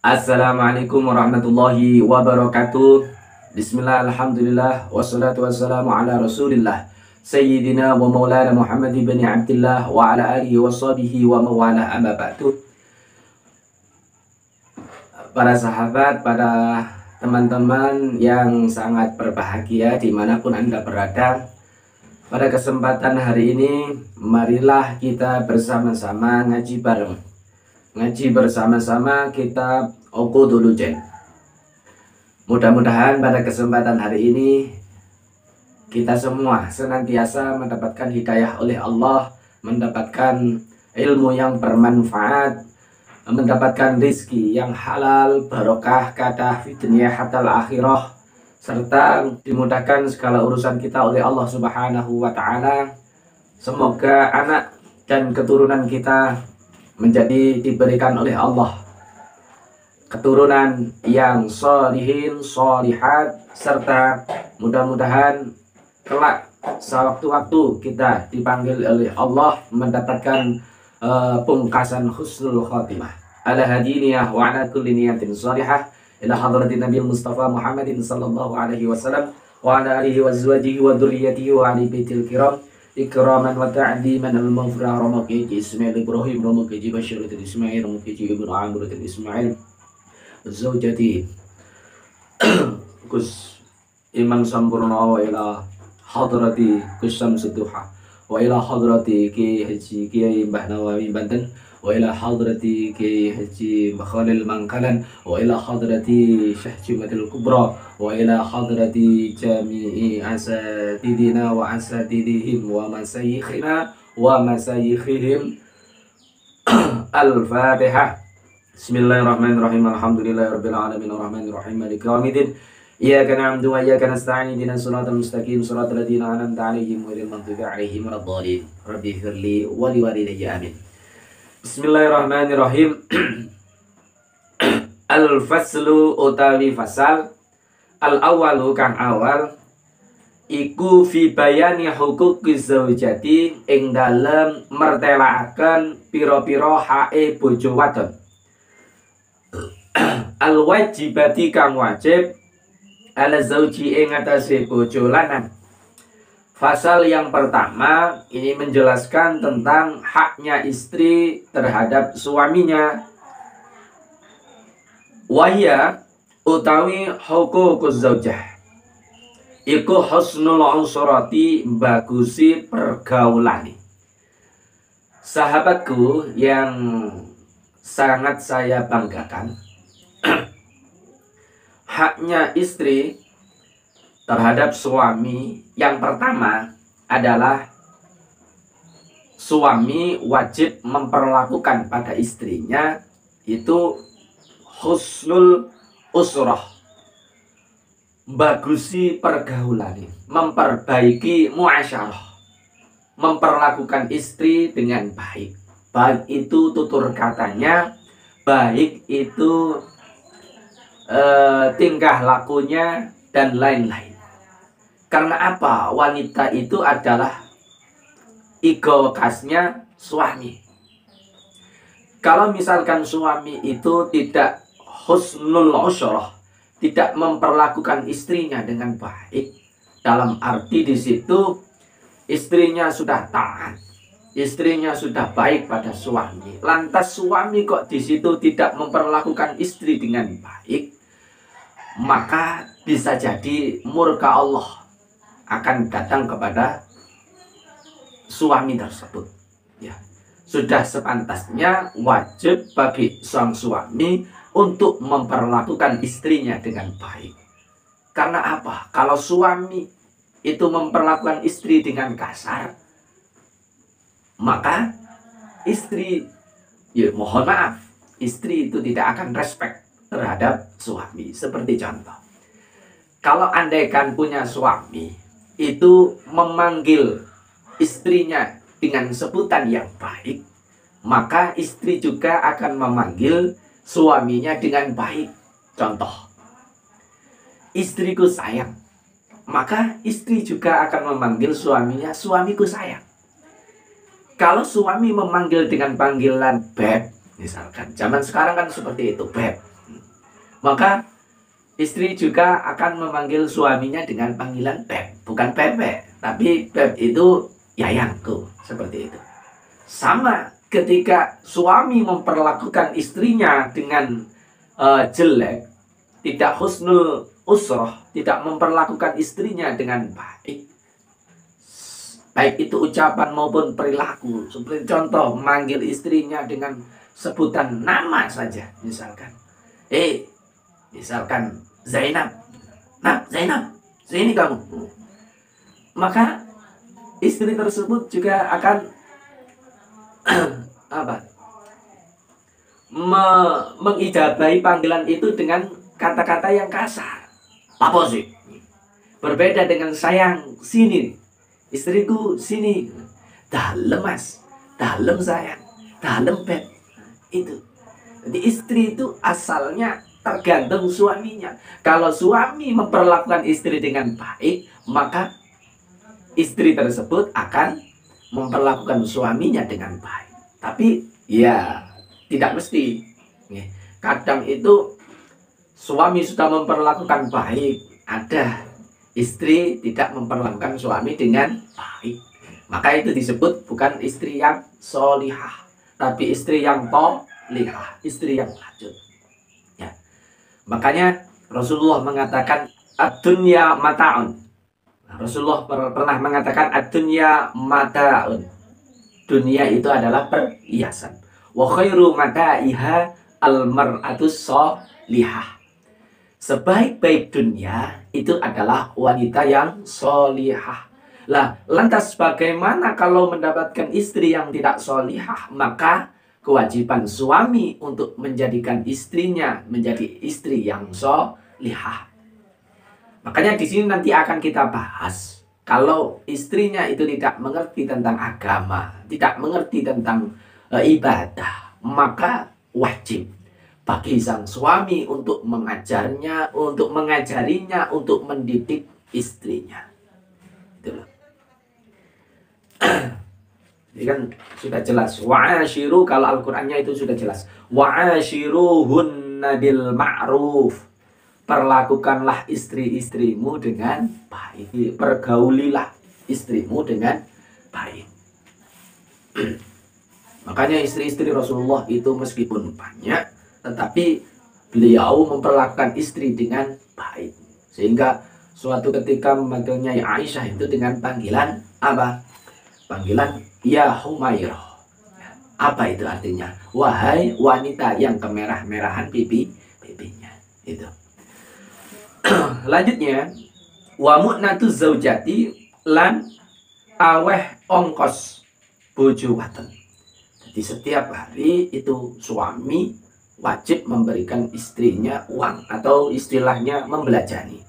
Assalamualaikum warahmatullahi wabarakatuh. Bismillah, alhamdulillah, wassalatu wassalamu ala rasulillah Sayyidina wa maulana Muhammad ibn Abdillah wa ala alihi wa sahbihi wa mawala amma ba'du. Para sahabat, para teman-teman yang sangat berbahagia dimanapun Anda berada, pada kesempatan hari ini marilah kita bersama-sama ngaji bareng. Ngaji bersama-sama kitab Uqudul Jen. Mudah-mudahan pada kesempatan hari ini kita semua senantiasa mendapatkan hidayah oleh Allah, mendapatkan ilmu yang bermanfaat, mendapatkan rizki yang halal, barokah, kadah fi dunya hatal akhirah, serta dimudahkan segala urusan kita oleh Allah Subhanahu wa Ta'ala. Semoga anak dan keturunan kita diberikan oleh Allah keturunan yang sholihin, sholihat, serta mudah-mudahan kelak sewaktu-waktu kita dipanggil oleh Allah mendapatkan pungkasan husnul khotimah. Ala hadiniyah wa ala kulli niyatin sholihah ila hadratin Nabi Mustafa Muhammadin sallallahu alaihi wasallam wa ala alihi wa azwajihi wa dzurriyyatihi wa ali baitil kiram ikraman wa ta'diman al-maghfirah Ramakiji Ismail Ibrahim Ramakiji Bashiruddin Ismail Ramakiji Ibnu Amruddin Ismail Zawjati Gus Iman Sampurna wa ila hadrati Gus Samsuduha wa ila hadrati Ki Haji Kiai Mbah Nawawi Banten wa ila hadrati Ki Haji Khalil Mangkalan wa ila hadrati Syekh Jumatil Kubra wa ila hadrati jami'i asatidina wa asatidihim wa masayikhina wa masayikhihim. Al-Fatihah. Bismillahirrahmanirrahim. Alhamdulillahirabbil alamin arrahmanir rahim maliki yaumiddin. Iyyaka na'budu wa iyyaka nasta'in ihdinas siratal mustaqim siratal ladzina an'amta 'alaihim ghairil maghdubi 'alaihim waladdallin. Rabbi ighfirli wa liwalidayya amin. Bismillahirrahmanirrahim. Al-faslu utawi fasal al-awwalu kang awal iku fi bayani huquqiz zaujati ing dalem mertelakaken pira-pira hae bojo wadon. Al-wajibati kang wajib ala zauji ing atase bojo lanang. Fasal yang pertama ini menjelaskan tentang haknya istri terhadap suaminya. Wahya utawi huququz zaujah iku husnul usrati, bagusi pergaulane. Sahabatku yang sangat saya banggakan, haknya istri terhadap suami yang pertama adalah suami wajib memperlakukan pada istrinya itu husnul usrah, bagusi pergaulan, memperbaiki muasyarah, memperlakukan istri dengan baik. Baik itu tutur katanya, baik itu tingkah lakunya, dan lain-lain. Karena apa? Wanita itu adalah ego khasnya suami. Kalau misalkan suami itu tidak husnul usrah, tidak memperlakukan istrinya dengan baik, dalam arti di situ istrinya sudah taat, istrinya sudah baik pada suami, lantas suami kok di situ tidak memperlakukan istri dengan baik, maka bisa jadi murka Allah akan datang kepada suami tersebut. Ya, sudah sepantasnya wajib bagi sang suami untuk memperlakukan istrinya dengan baik. Karena apa? Kalau suami itu memperlakukan istri dengan kasar, maka istri, ya mohon maaf, istri itu tidak akan respect terhadap suami. Seperti contoh, kalau andaikan punya suami itu memanggil istrinya dengan sebutan yang baik, maka istri juga akan memanggil suaminya dengan baik. Contoh, istriku sayang, maka istri juga akan memanggil suaminya suamiku sayang. Kalau suami memanggil dengan panggilan beb, misalkan zaman sekarang kan seperti itu, beb, Maka istri juga akan memanggil suaminya dengan panggilan Beb, bukan Pepe, tapi Beb itu yayangku, seperti itu. Sama ketika suami memperlakukan istrinya dengan jelek, tidak husnul usroh, tidak memperlakukan istrinya dengan baik, baik itu ucapan maupun perilaku. Seperti contoh, manggil istrinya dengan sebutan nama saja, misalkan misalkan Zainab, nah Zainab, sini kamu. Maka istri tersebut juga akan apa? Mengijabahi panggilan itu dengan kata-kata yang kasar. Apa sih? Berbeda dengan sayang, sini. Istriku, sini. Dalem mas, dalem sayang, dalem beb. Itu. Jadi istri itu asalnya tergantung suaminya. Kalau suami memperlakukan istri dengan baik, maka istri tersebut akan memperlakukan suaminya dengan baik. Tapi ya tidak mesti. Kadang itu suami sudah memperlakukan baik, ada istri tidak memperlakukan suami dengan baik. Maka itu disebut bukan istri yang solihah, tapi istri yang tolihah, istri yang lanjut. Ya. Makanya Rasulullah mengatakan ad-dunya mata'un. Rasulullah pernah mengatakan ad-dunya mata'un. Dunia itu adalah perhiasan. Wa khairu mata'iha al-mar'atus solihah. Sebaik-baik dunia itu adalah wanita yang solihah. Lah, lantas bagaimana kalau mendapatkan istri yang tidak solihah? Maka kewajiban suami untuk menjadikan istrinya menjadi istri yang solihah. Makanya di sini nanti akan kita bahas. Kalau istrinya itu tidak mengerti tentang agama, tidak mengerti tentang ibadah, maka wajib bagi sang suami untuk mengajarnya, untuk mengajarinya, untuk mendidik istrinya. Itulah. Jadi kan sudah jelas. Wa'ashiru, kalau Al-Qur'annya itu sudah jelas. Wa'ashiruhunna bil ma'ruf. Perlakukanlah istri-istrimu dengan baik. Pergaulilah istrimu dengan baik. Makanya istri-istri Rasulullah itu meskipun banyak, tetapi beliau memperlakukan istri dengan baik. Sehingga suatu ketika memanggilnya Aisyah itu dengan panggilan apa? Panggilan ya Humairah. Apa itu artinya? Wahai wanita yang kemerah-merahan pipinya. Itu. Lanjutnya, wa mu'natuz zaujati lan aweh ongkos bojo wadon. Jadi setiap hari itu suami wajib memberikan istrinya uang atau istilahnya membelajani.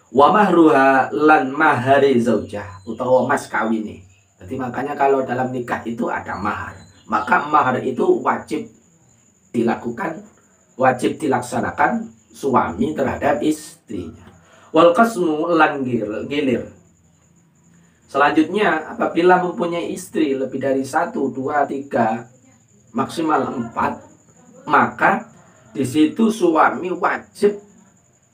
Wa mahruha lan mahari zaujah utawa mas kawine. Jadi makanya kalau dalam nikah itu ada mahar. Maka mahar itu wajib dilakukan, wajib dilaksanakan suami terhadap istrinya. Wal qasmu lan gilir. Selanjutnya, apabila mempunyai istri lebih dari 1, 2, 3, maksimal 4, maka di situ suami wajib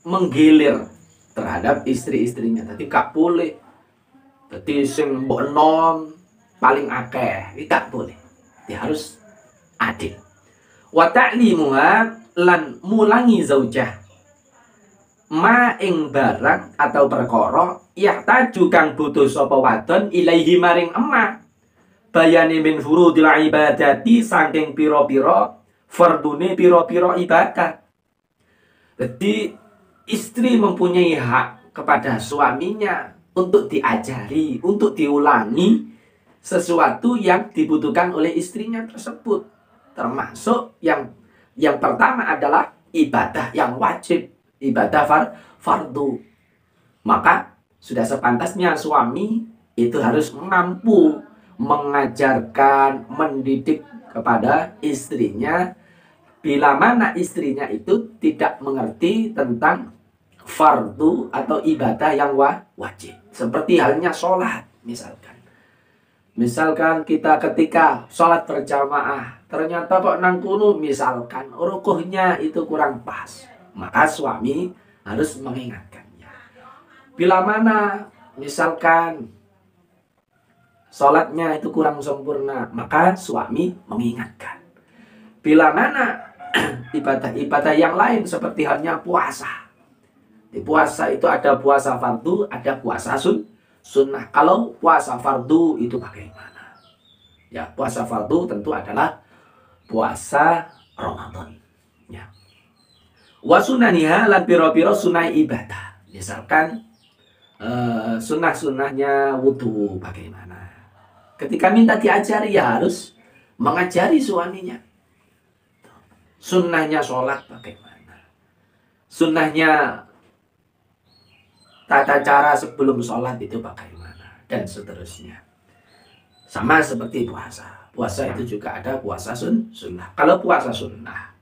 menggilir terhadap istri-istrinya. Jadi gak boleh. Jadi sing mbok enom paling akeh, tidak boleh. Dia harus adil. Wa ta'limuha lan mulangi zaujah ma ing barang atau perkara yahtaju kang butuh sapa wadon ilaihi maring emah bayane min furudil ibadati saking pira-pira fardune pira-pira ibadah. Jadi istri mempunyai hak kepada suaminya untuk diajari, untuk diulangi sesuatu yang dibutuhkan oleh istrinya tersebut. Termasuk yang pertama adalah ibadah yang wajib, ibadah fardu. Maka sudah sepantasnya suami itu harus mampu mengajarkan, mendidik kepada istrinya. Bila mana istrinya itu tidak mengerti tentang fardu atau ibadah yang wajib. Seperti halnya sholat misalkan. Misalkan kita ketika sholat berjamaah, ternyata kok nang kuno misalkan rukuhnya itu kurang pas. maka suami harus mengingatkannya. Bila mana misalkan sholatnya itu kurang sempurna, maka suami mengingatkan. Bila mana ibadah-ibadah yang lain seperti halnya puasa. Di puasa itu ada puasa fardu, ada puasa sunnah. Kalau puasa fardu itu bagaimana? Ya, puasa fardu tentu adalah puasa Ramadan. Ya. Wa sunaniha lan piro-piro sunah ibadah. Misalkan sunnah-sunnahnya wudhu bagaimana? Ketika minta diajari ya harus mengajari suaminya. Sunnahnya sholat bagaimana? Sunnahnya tata cara sebelum sholat itu bagaimana? Dan seterusnya. Sama seperti puasa. Puasa itu juga ada puasa sunnah. Kalau puasa sunnah,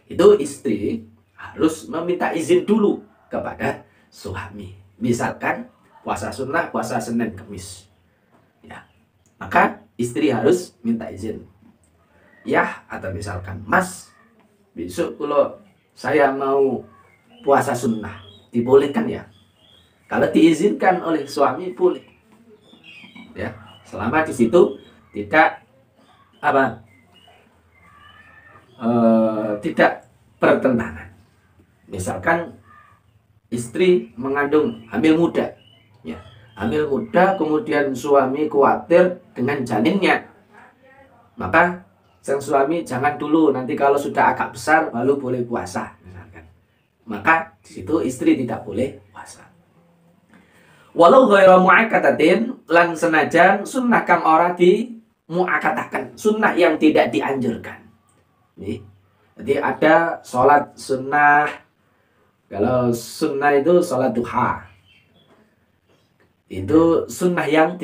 itu istri harus meminta izin dulu kepada suami. Misalkan puasa sunnah, puasa Senin Kamis. Ya. Maka istri harus minta izin. Ya, atau misalkan, Mas, besok kalau saya mau puasa sunnah, dibolehkan ya? Kalau diizinkan oleh suami, boleh. Ya, selama di situ tidak tidak bertentangan. Misalkan istri mengandung hamil muda, ya, hamil muda, kemudian suami khawatir dengan janinnya, maka sang suami jangan dulu, nanti kalau sudah agak besar baru boleh puasa, misalkan. Maka di situ istri tidak boleh puasa. Walau ghairu mu'akkadatin, lan senajan sunnah kang ora di mu'akkadakan, sunnah yang tidak dianjurkan. Nih, jadi ada sholat sunnah. Kalau sunnah itu sholat duha, itu sunnah yang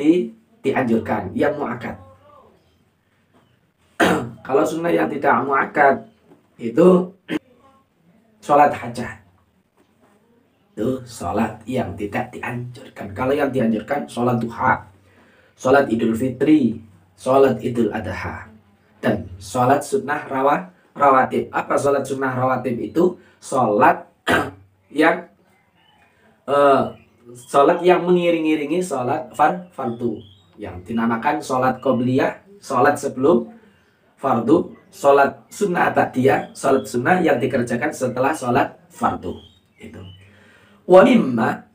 dianjurkan, yang mu'akkad. Kalau sunnah yang tidak mu'akkad itu sholat hajat, itu sholat yang tidak dianjurkan. Kalau yang dianjurkan sholat duha, sholat idul fitri, sholat idul adha, dan sholat sunnah rawatib. Apa sholat sunnah rawatib itu? Sholat yang sholat yang mengiring-iringi sholat fardu, yang dinamakan sholat qobliyah, sholat sebelum fardu, sholat sunnah ba'diyah, sholat sunnah yang dikerjakan setelah sholat fardu. Itu. Wa mimma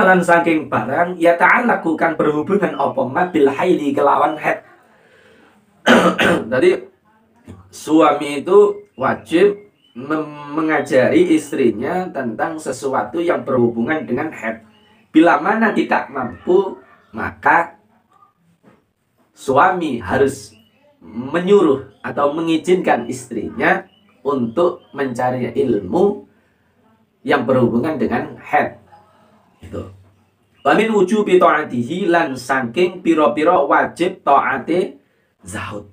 lan saking barang ya ta'allaqu kan berhubungan apa ma bil haili kelawan haid. Jadi suami itu wajib mengajari istrinya tentang sesuatu yang berhubungan dengan haid. Bila mana tidak mampu, maka suami harus menyuruh atau mengizinkan istrinya untuk mencari ilmu yang berhubungan dengan haid. Itu. Wa min wujubi ta'atihi lan saking pira-pira wajib taate zahud.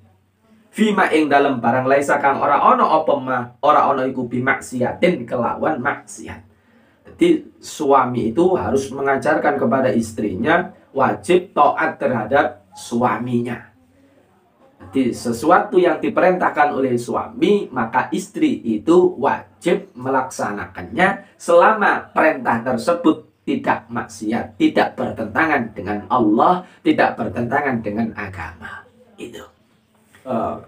Fima ing dalam barang laisa kang ora ana apa ma, ora ana iku bimaksiatin kelawan maksiat. Jadi suami itu harus mengajarkan kepada istrinya wajib taat terhadap suaminya. Jadi sesuatu yang diperintahkan oleh suami, maka istri itu wajib melaksanakannya selama perintah tersebut tidak maksiat, tidak bertentangan dengan Allah, tidak bertentangan dengan agama. Itu.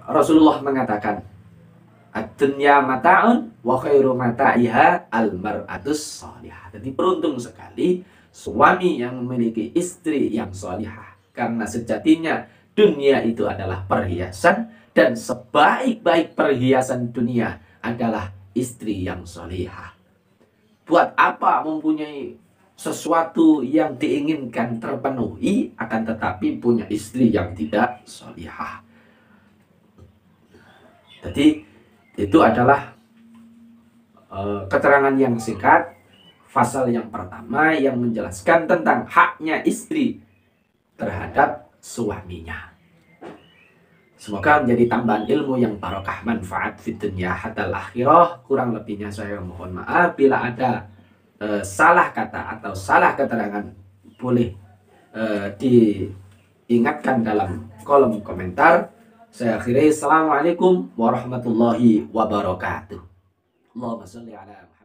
Rasulullah mengatakan, ad-dunya mata'un wa khairu mata'iha al-mar'atus sholihah. Jadi beruntung sekali suami yang memiliki istri yang sholihah, karena sejatinya dunia itu adalah perhiasan, dan sebaik-baik perhiasan dunia adalah istri yang sholihah. Buat apa mempunyai sesuatu yang diinginkan terpenuhi, akan tetapi punya istri yang tidak sholihah? Jadi itu adalah keterangan yang singkat, pasal yang pertama yang menjelaskan tentang haknya istri terhadap suaminya. Semoga menjadi tambahan ilmu yang barokah, manfaat fid dunya hatal akhirah. Kurang lebihnya saya mohon maaf. Bila ada salah kata atau salah keterangan, boleh diingatkan dalam kolom komentar. Saya akhiri. Assalamualaikum warahmatullahi wabarakatuh. Allahumma sholli ala Muhammad.